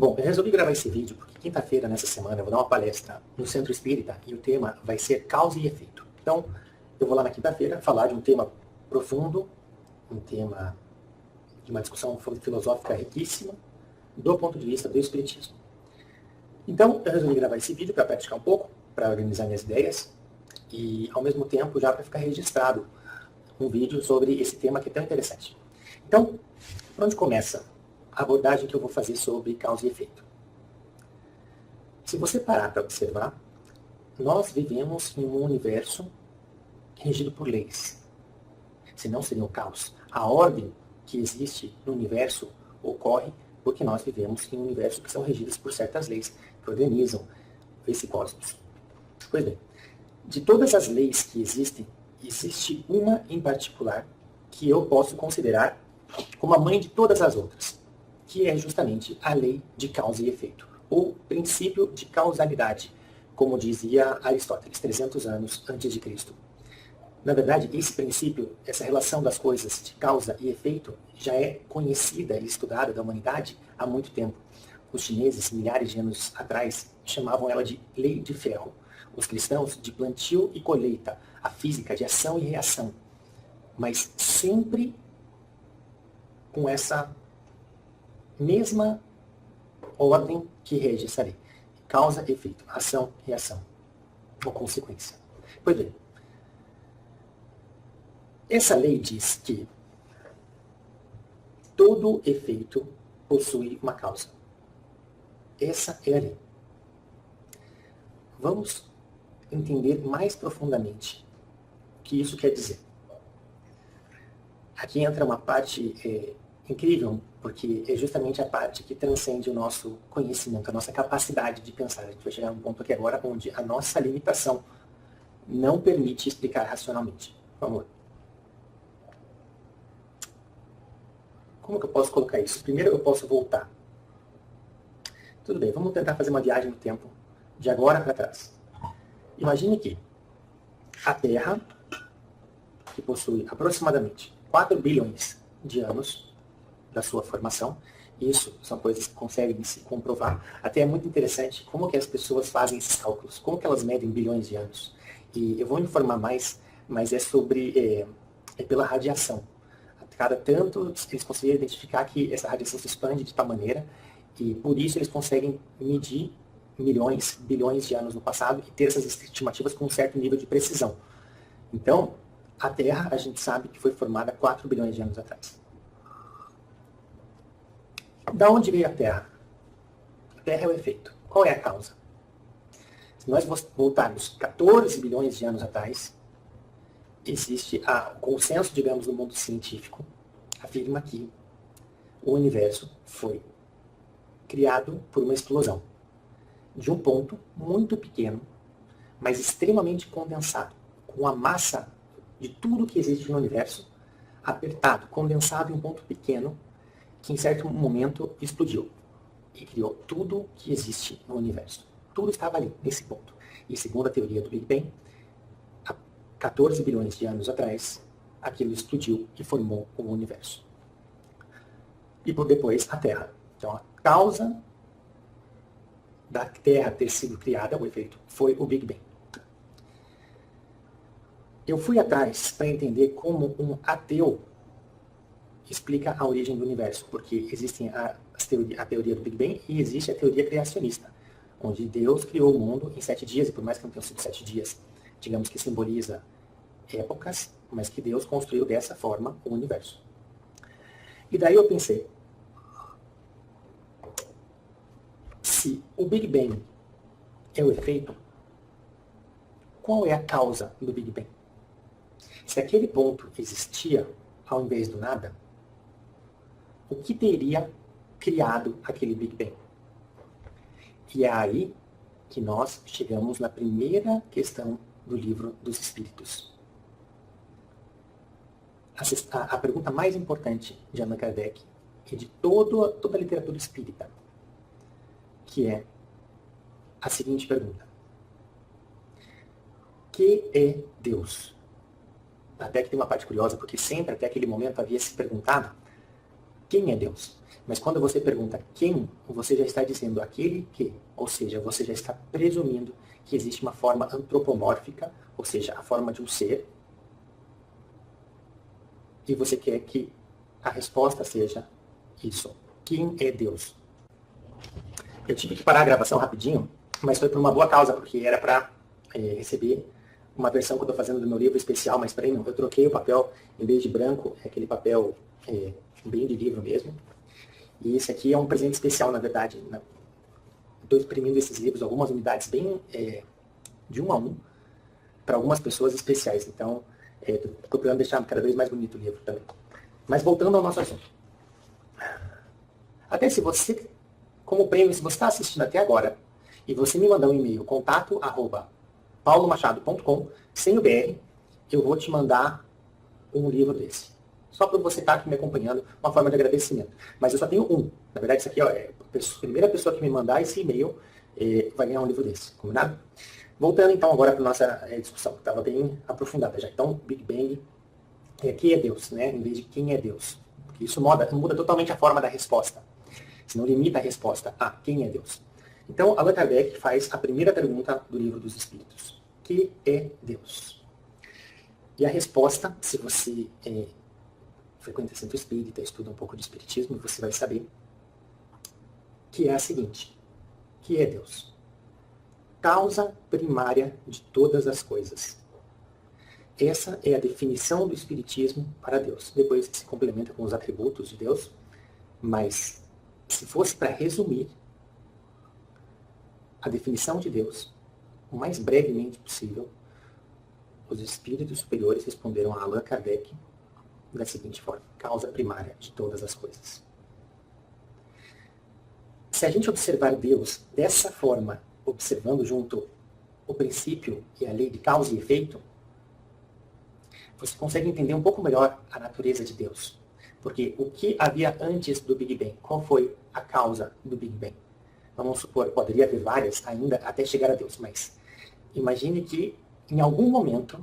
Bom, eu resolvi gravar esse vídeo porque quinta-feira, nessa semana, eu vou dar uma palestra no Centro Espírita e o tema vai ser causa e efeito. Então, eu vou lá na quinta-feira falar de um tema profundo, um tema de uma discussão filosófica riquíssima, do ponto de vista do Espiritismo. Então, eu resolvi gravar esse vídeo para praticar um pouco, para organizar minhas ideias e, ao mesmo tempo, já para ficar registrado um vídeo sobre esse tema que é tão interessante. Então, por onde começa a abordagem que eu vou fazer sobre causa e efeito? Se você parar para observar, nós vivemos em um universo regido por leis. Senão seria um caos. A ordem que existe no universo ocorre porque nós vivemos em um universo que são regidos por certas leis que organizam esse cosmos. Pois bem, de todas as leis que existem, existe uma em particular que eu posso considerar como a mãe de todas as outras, que é justamente a lei de causa e efeito, ou princípio de causalidade, como dizia Aristóteles, 300 anos antes de Cristo. Na verdade, esse princípio, essa relação das coisas de causa e efeito, já é conhecida e estudada da humanidade há muito tempo. Os chineses, milhares de anos atrás, chamavam ela de lei de ferro. Os cristãos, de plantio e colheita. A física, de ação e reação. Mas sempre com essa mesma ordem que rege essa lei. Causa e efeito. Ação, reação. Ou consequência. Pois bem, essa lei diz que todo efeito possui uma causa. Essa é a lei. Vamos entender mais profundamente o que isso quer dizer. Aqui entra uma parte incrível, porque é justamente a parte que transcende o nosso conhecimento, a nossa capacidade de pensar. A gente vai chegar num ponto aqui agora onde a nossa limitação não permite explicar racionalmente. Por favor. Como que eu posso colocar isso? Primeiro eu posso voltar. Tudo bem, vamos tentar fazer uma viagem no tempo, de agora para trás. Imagine que a Terra, que possui aproximadamente 4 bilhões de anos da sua formação, isso são coisas que conseguem se comprovar. Até é muito interessante como que as pessoas fazem esses cálculos, como que elas medem bilhões de anos. E eu vou informar mais, mas é sobre, pela radiação. Cada tanto eles conseguiram identificar que essa radiação se expande de tal maneira e por isso eles conseguem medir milhões, bilhões de anos no passado e ter essas estimativas com um certo nível de precisão. Então, a Terra, a gente sabe que foi formada 4 bilhões de anos atrás. Da onde veio a Terra? A Terra é o efeito. Qual é a causa? Se nós voltarmos 14 bilhões de anos atrás, existe o consenso, digamos, no mundo científico, afirma que o universo foi criado por uma explosão de um ponto muito pequeno, mas extremamente condensado, com a massa de tudo que existe no universo apertado, condensado em um ponto pequeno, que em certo momento explodiu e criou tudo que existe no universo. Tudo estava ali, nesse ponto. E segundo a teoria do Big Bang, 14 bilhões de anos atrás, aquilo explodiu e formou o universo. E por depois a Terra. Então a causa da Terra ter sido criada, o efeito, foi o Big Bang. Eu fui atrás para entender como um ateu explica a origem do universo, porque existem a teoria do Big Bang e existe a teoria criacionista, onde Deus criou o mundo em 7 dias, e por mais que não tenham sido 7 dias, digamos que simboliza épocas, mas que Deus construiu dessa forma o universo. E daí eu pensei, se o Big Bang é o efeito, qual é a causa do Big Bang? Se aquele ponto existia ao invés do nada, o que teria criado aquele Big Bang? E é aí que nós chegamos na primeira questão do Livro dos Espíritos. A pergunta mais importante de Allan Kardec e de toda a literatura espírita, que é a seguinte pergunta: que é Deus? Até que tem uma parte curiosa, porque sempre até aquele momento havia se perguntado quem é Deus. Mas quando você pergunta quem, você já está dizendo aquele que, ou seja, você já está presumindo que existe uma forma antropomórfica, ou seja, a forma de um ser, e você quer que a resposta seja isso. Quem é Deus? Eu tive que parar a gravação rapidinho, mas foi por uma boa causa, porque era para receber uma versão que eu estou fazendo do meu livro especial, mas premium. Eu troquei o papel, em vez de branco, é aquele papel bem de livro mesmo. E esse aqui é um presente especial, na verdade. Estou imprimindo esses livros, algumas unidades bem de 1 a 1, para algumas pessoas especiais. Então, estou procurando deixar cada vez mais bonito o livro também. Mas voltando ao nosso assunto. Até se você, como prêmio, se você está assistindo até agora, e você me mandar um e-mail, contato@paulomachado.com, sem o BR, eu vou te mandar um livro desse. Só para você estar aqui me acompanhando, uma forma de agradecimento. Mas eu só tenho um. Na verdade, isso aqui é a primeira pessoa que me mandar esse e-mail vai ganhar um livro desse. Combinado? Voltando então agora para a nossa discussão, que estava bem aprofundada já. Então, Big Bang, que é Deus, né? Em vez de quem é Deus. Porque isso muda totalmente a forma da resposta. Se não limita a resposta a quem é Deus. Então, Allan Kardec faz a primeira pergunta do Livro dos Espíritos. Que é Deus? E a resposta, se você frequenta centro espírita, estuda um pouco de espiritismo, você vai saber que é a seguinte. Que é Deus? Causa primária de todas as coisas. Essa é a definição do espiritismo para Deus. Depois se complementa com os atributos de Deus, mas se fosse para resumir a definição de Deus, o mais brevemente possível, os espíritos superiores responderam a Allan Kardec da seguinte forma: causa primária de todas as coisas. Se a gente observar Deus dessa forma, observando junto o princípio e a lei de causa e efeito, você consegue entender um pouco melhor a natureza de Deus. Porque o que havia antes do Big Bang? Qual foi a causa do Big Bang? Vamos supor, poderia haver várias ainda até chegar a Deus, mas imagine que em algum momento,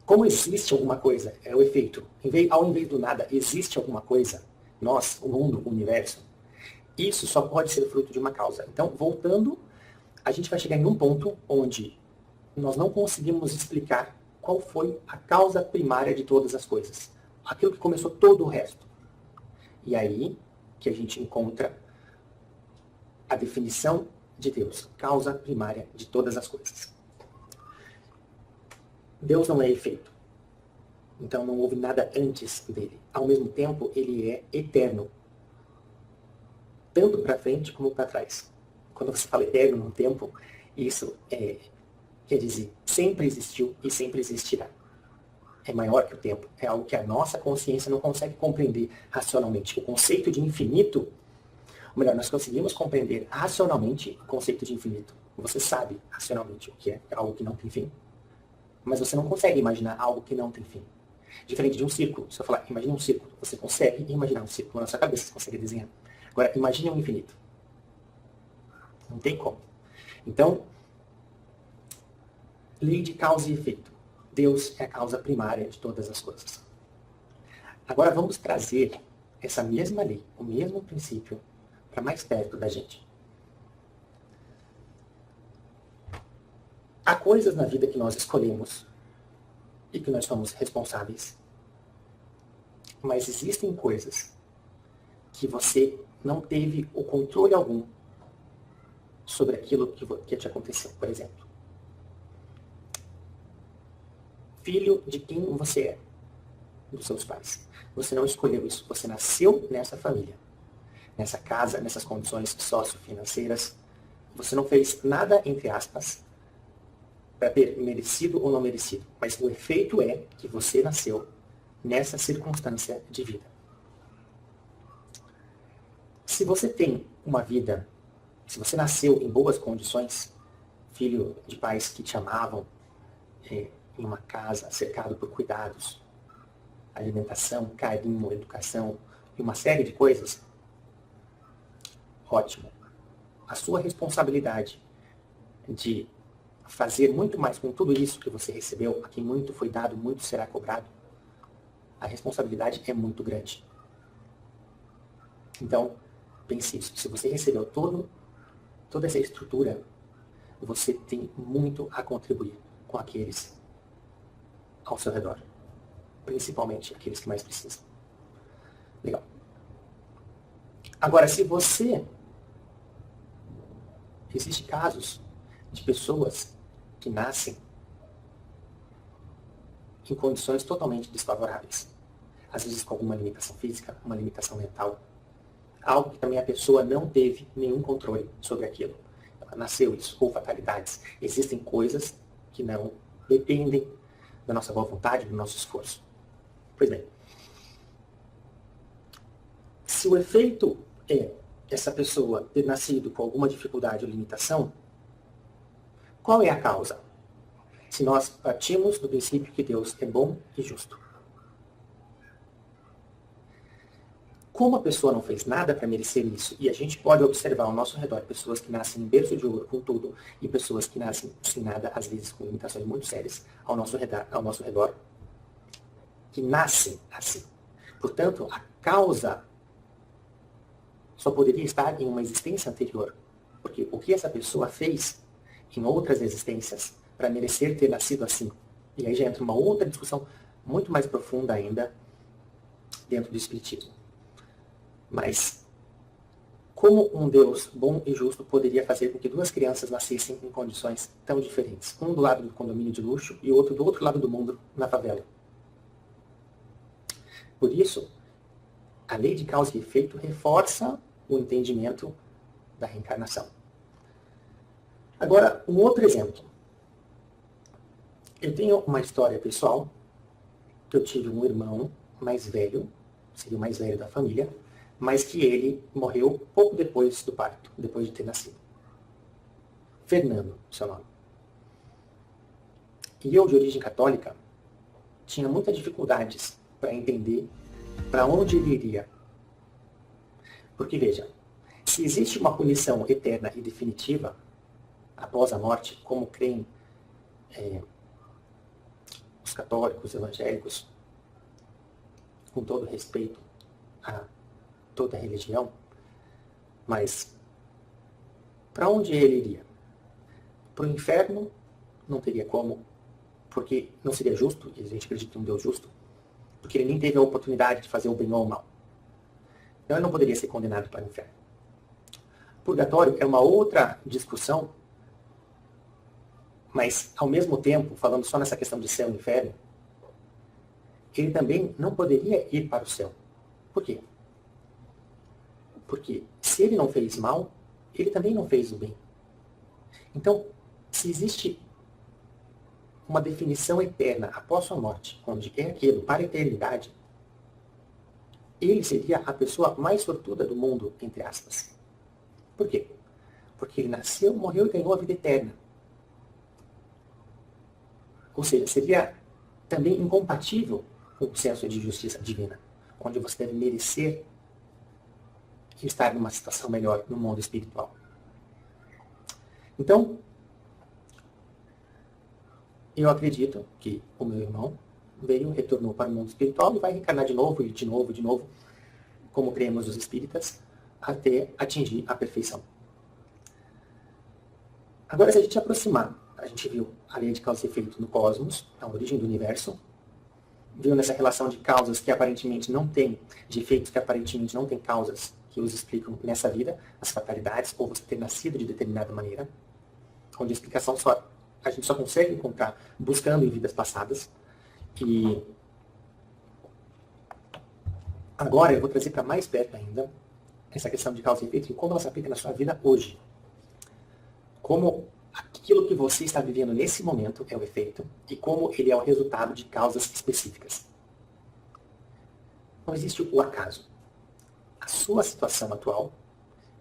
como existe alguma coisa, é o efeito. Ao invés do nada, existe alguma coisa, nós, o mundo, o universo, isso só pode ser fruto de uma causa. Então, voltando, a gente vai chegar em um ponto onde nós não conseguimos explicar qual foi a causa primária de todas as coisas. Aquilo que começou todo o resto. E aí que a gente encontra a definição de Deus, causa primária de todas as coisas. Deus não é efeito. Então não houve nada antes dele. Ao mesmo tempo, ele é eterno. Tanto para frente como para trás. Quando você fala eterno no tempo, isso quer dizer, sempre existiu e sempre existirá. É maior que o tempo. É algo que a nossa consciência não consegue compreender racionalmente. O conceito de infinito, ou melhor, nós conseguimos compreender racionalmente o conceito de infinito. Você sabe racionalmente o que é algo que não tem fim. Mas você não consegue imaginar algo que não tem fim. Diferente de um círculo. Se eu falar, imagine um círculo, você consegue imaginar um círculo na sua cabeça, você consegue desenhar. Agora, imagine um infinito. Não tem como. Então, lei de causa e efeito. Deus é a causa primária de todas as coisas. Agora vamos trazer essa mesma lei, o mesmo princípio, para mais perto da gente. Há coisas na vida que nós escolhemos e que nós somos responsáveis. Mas existem coisas que você não teve o controle algum sobre aquilo que te aconteceu. Por exemplo, filho de quem você é, dos seus pais. Você não escolheu isso. Você nasceu nessa família, nessa casa, nessas condições sociofinanceiras. Você não fez nada, entre aspas, para ter merecido ou não merecido. Mas o efeito é que você nasceu nessa circunstância de vida. Se você tem uma vida, se você nasceu em boas condições, filho de pais que te amavam, em uma casa cercado por cuidados, alimentação, carinho, educação e uma série de coisas, ótimo. A sua responsabilidade de fazer muito mais com tudo isso que você recebeu, a quem muito foi dado, muito será cobrado, a responsabilidade é muito grande. Então, pense isso. Se você recebeu toda essa estrutura, você tem muito a contribuir com aqueles ao seu redor. Principalmente aqueles que mais precisam. Legal. Agora, se você... Existem casos de pessoas que nascem em condições totalmente desfavoráveis. Às vezes com alguma limitação física, uma limitação mental. Algo que também a pessoa não teve nenhum controle sobre aquilo. Ela nasceu isso, ou fatalidades. Existem coisas que não dependem da nossa boa vontade, do nosso esforço. Pois bem, se o efeito é essa pessoa ter nascido com alguma dificuldade ou limitação, qual é a causa? Se nós partimos do princípio que Deus é bom e justo. Como a pessoa não fez nada para merecer isso, e a gente pode observar ao nosso redor pessoas que nascem em berço de ouro com tudo, e pessoas que nascem sem nada, às vezes com limitações muito sérias ao nosso redor, que nascem assim. Portanto, a causa só poderia estar em uma existência anterior. Porque o que essa pessoa fez em outras existências para merecer ter nascido assim? E aí já entra uma outra discussão muito mais profunda ainda dentro do Espiritismo. Mas como um Deus bom e justo poderia fazer com que duas crianças nascessem em condições tão diferentes? Um do lado do condomínio de luxo e o outro do outro lado do mundo, na favela. Por isso, a lei de causa e efeito reforça o entendimento da reencarnação. Agora, um outro exemplo. Eu tenho uma história pessoal, que eu tive um irmão mais velho, seria o mais velho da família, mas que ele morreu pouco depois do parto, depois de ter nascido. Fernando, seu nome. E eu, de origem católica, tinha muitas dificuldades para entender para onde ele iria. Porque, veja, se existe uma punição eterna e definitiva após a morte, como creem os católicos, evangélicos, com todo respeito a toda a religião, mas para onde ele iria? Para o inferno não teria como, porque não seria justo, e a gente acredita em um Deus justo, porque ele nem teve a oportunidade de fazer o bem ou o mal. Então ele não poderia ser condenado para o inferno. Purgatório é uma outra discussão, mas ao mesmo tempo, falando só nessa questão de céu e inferno, ele também não poderia ir para o céu. Por quê? Porque se ele não fez mal, ele também não fez o bem. Então, se existe uma definição eterna após sua morte, onde é aquilo para a eternidade, ele seria a pessoa mais sortuda do mundo, entre aspas. Por quê? Porque ele nasceu, morreu e ganhou a vida eterna. Ou seja, seria também incompatível com o senso de justiça divina, onde você deve merecer estar numa situação melhor no mundo espiritual. Então, eu acredito que o meu irmão retornou para o mundo espiritual e vai reencarnar de novo, e de novo, de novo, como cremos os espíritas, até atingir a perfeição. Agora, se a gente aproximar, a gente viu a lei de causa e efeito no cosmos, a origem do universo, viu nessa relação de causas que aparentemente não tem, de efeitos que aparentemente não tem causas que os explicam nessa vida, as fatalidades, ou você ter nascido de determinada maneira, onde a explicação a gente só consegue encontrar buscando em vidas passadas. E agora eu vou trazer para mais perto ainda essa questão de causa e efeito e como ela se aplica na sua vida hoje. Como aquilo que você está vivendo nesse momento é o efeito e como ele é o resultado de causas específicas. Não existe o acaso. A sua situação atual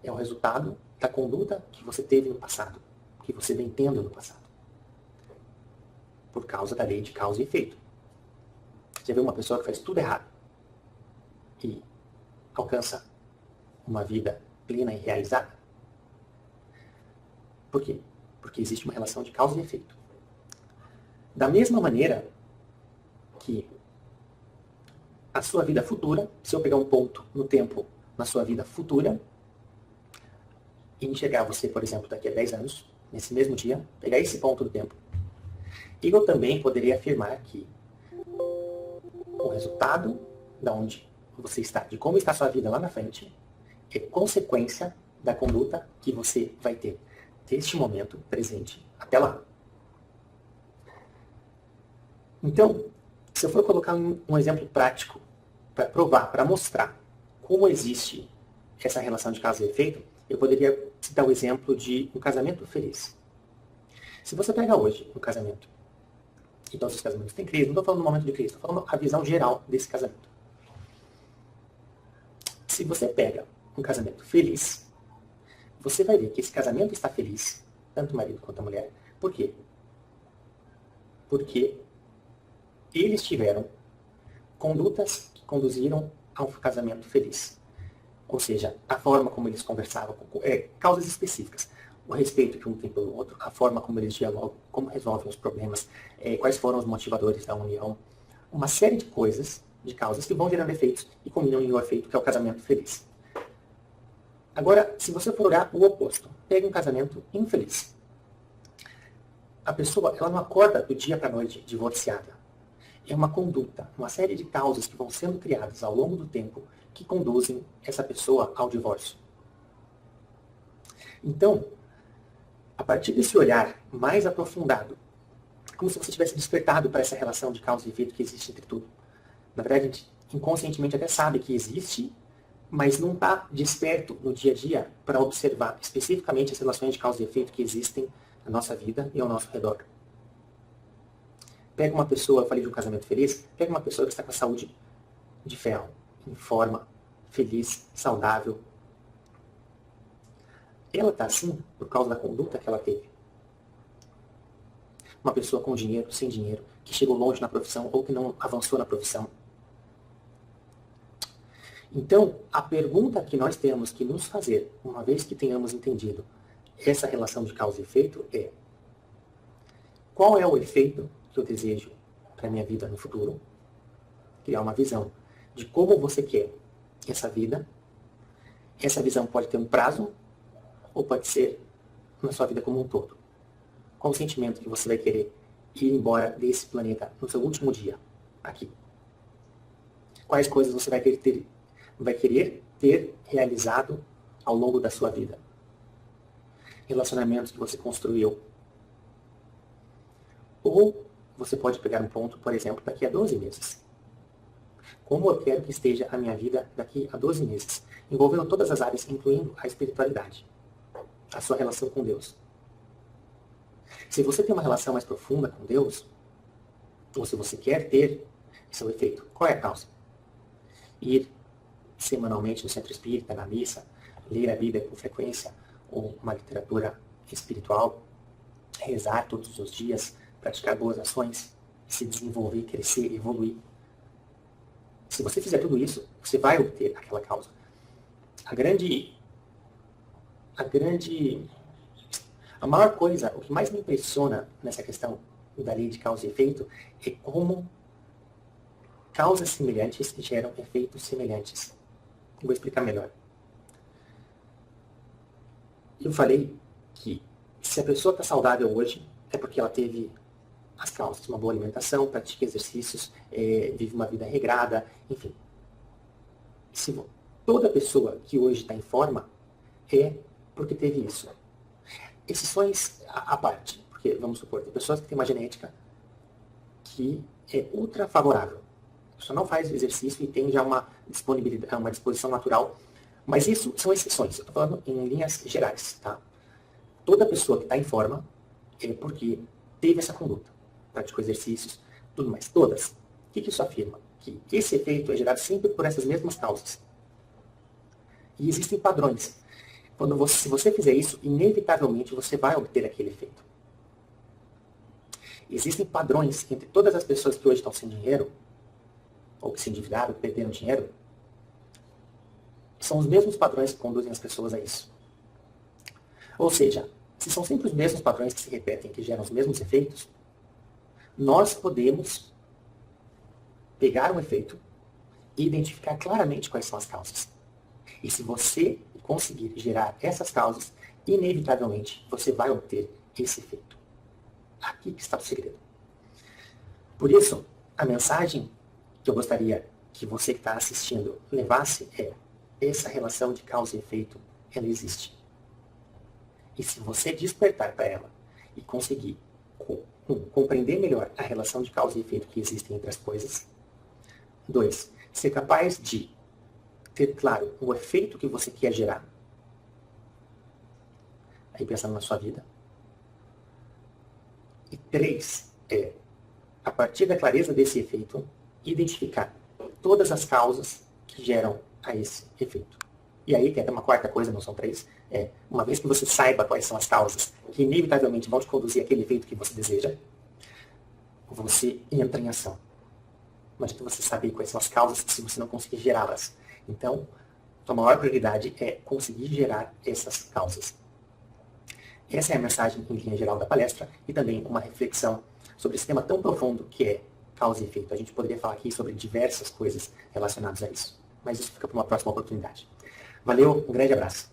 é o resultado da conduta que você teve no passado, que você vem tendo no passado. Por causa da lei de causa e efeito. Você vê uma pessoa que faz tudo errado e alcança uma vida plena e realizada? Por quê? Porque existe uma relação de causa e efeito. Da mesma maneira que a sua vida futura, se eu pegar um ponto no tempo, na sua vida futura e enxergar você, por exemplo, daqui a 10 anos, nesse mesmo dia, pegar esse ponto do tempo. E eu também poderia afirmar que o resultado de onde você está, de como está a sua vida lá na frente, é consequência da conduta que você vai ter deste momento presente até lá. Então, se eu for colocar um exemplo prático para provar, para mostrar como existe essa relação de causa e efeito, eu poderia citar o exemplo de um casamento feliz. Se você pega hoje um casamento, e todos os casamentos têm crise, não estou falando no momento de crise, estou falando a visão geral desse casamento. Se você pega um casamento feliz, você vai ver que esse casamento está feliz, tanto o marido quanto a mulher. Por quê? Porque eles tiveram condutas que conduziram a um casamento feliz. Ou seja, a forma como eles conversavam, causas específicas. O respeito que um tem pelo outro, a forma como eles dialogam, como resolvem os problemas, quais foram os motivadores da união. Uma série de coisas, de causas que vão gerando efeitos e combinam em um efeito que é o casamento feliz. Agora, se você for olhar o oposto, pega um casamento infeliz. A pessoa, ela não acorda do dia para a noite divorciada. É uma conduta, uma série de causas que vão sendo criadas ao longo do tempo que conduzem essa pessoa ao divórcio. Então, a partir desse olhar mais aprofundado, como se você tivesse despertado para essa relação de causa e efeito que existe entre tudo. Na verdade, a gente inconscientemente até sabe que existe, mas não está desperto no dia a dia para observar especificamente as relações de causa e efeito que existem na nossa vida e ao nosso redor. Pega uma pessoa, eu falei de um casamento feliz, pega uma pessoa que está com a saúde de ferro, em forma, feliz, saudável. Ela está assim por causa da conduta que ela teve. Uma pessoa com dinheiro, sem dinheiro, que chegou longe na profissão ou que não avançou na profissão. Então, a pergunta que nós temos que nos fazer, uma vez que tenhamos entendido essa relação de causa e efeito, é: qual é o efeito que eu desejo para a minha vida no futuro? Criar uma visão de como você quer essa vida. Essa visão pode ter um prazo ou pode ser na sua vida como um todo. Qual o sentimento que você vai querer ir embora desse planeta no seu último dia aqui? Quais coisas você vai querer ter realizado ao longo da sua vida? Relacionamentos que você construiu. Ou você pode pegar um ponto, por exemplo, daqui a 12 meses. Como eu quero que esteja a minha vida daqui a 12 meses, envolvendo todas as áreas, incluindo a espiritualidade, a sua relação com Deus. Se você tem uma relação mais profunda com Deus, ou se você quer ter, esse é o efeito. Qual é a causa? Ir semanalmente no centro espírita, na missa, ler a Bíblia com frequência, ou uma literatura espiritual, rezar todos os dias, praticar boas ações, se desenvolver, crescer, evoluir. Se você fizer tudo isso, você vai obter aquela causa. A maior coisa, o que mais me impressiona nessa questão da lei de causa e efeito é como causas semelhantes geram efeitos semelhantes. Vou explicar melhor. Eu falei que se a pessoa está saudável hoje, é porque ela teve as causas, uma boa alimentação, pratica exercícios, vive uma vida regrada, enfim. Se toda pessoa que hoje está em forma é porque teve isso. Exceções à parte, porque, vamos supor, tem pessoas que têm uma genética que é ultra favorável. A pessoa não faz exercício e tem já uma disponibilidade, uma disposição natural. Mas isso são exceções. Eu estou falando em linhas gerais, tá? Toda pessoa que está em forma é porque teve essa conduta. Praticou exercícios, tudo mais. Todas. O que isso afirma? Que esse efeito é gerado sempre por essas mesmas causas. E existem padrões. Se você fizer isso, inevitavelmente você vai obter aquele efeito. Existem padrões entre todas as pessoas que hoje estão sem dinheiro, ou que se endividaram, que perderam dinheiro. São os mesmos padrões que conduzem as pessoas a isso. Ou seja, se são sempre os mesmos padrões que se repetem, que geram os mesmos efeitos, nós podemos pegar um efeito e identificar claramente quais são as causas. E se você conseguir gerar essas causas, inevitavelmente você vai obter esse efeito. Aqui que está o segredo. Por isso, a mensagem que eu gostaria que você que está assistindo levasse é: essa relação de causa e efeito, ela existe. E se você despertar para ela e conseguir compreender melhor a relação de causa e efeito que existe entre as coisas. 2. Ser capaz de ter claro o efeito que você quer gerar. Aí pensando na sua vida. E 3. A partir da clareza desse efeito, identificar todas as causas que geram a esse efeito. E aí tem até uma quarta coisa, não são 3. Uma vez que você saiba quais são as causas que inevitavelmente vão te conduzir àquele efeito que você deseja, você entra em ação. Mas que você sabe quais são as causas se você não conseguir gerá-las. Então, a maior prioridade é conseguir gerar essas causas. Essa é a mensagem em linha geral da palestra e também uma reflexão sobre esse tema tão profundo que é causa e efeito. A gente poderia falar aqui sobre diversas coisas relacionadas a isso. Mas isso fica para uma próxima oportunidade. Valeu, um grande abraço.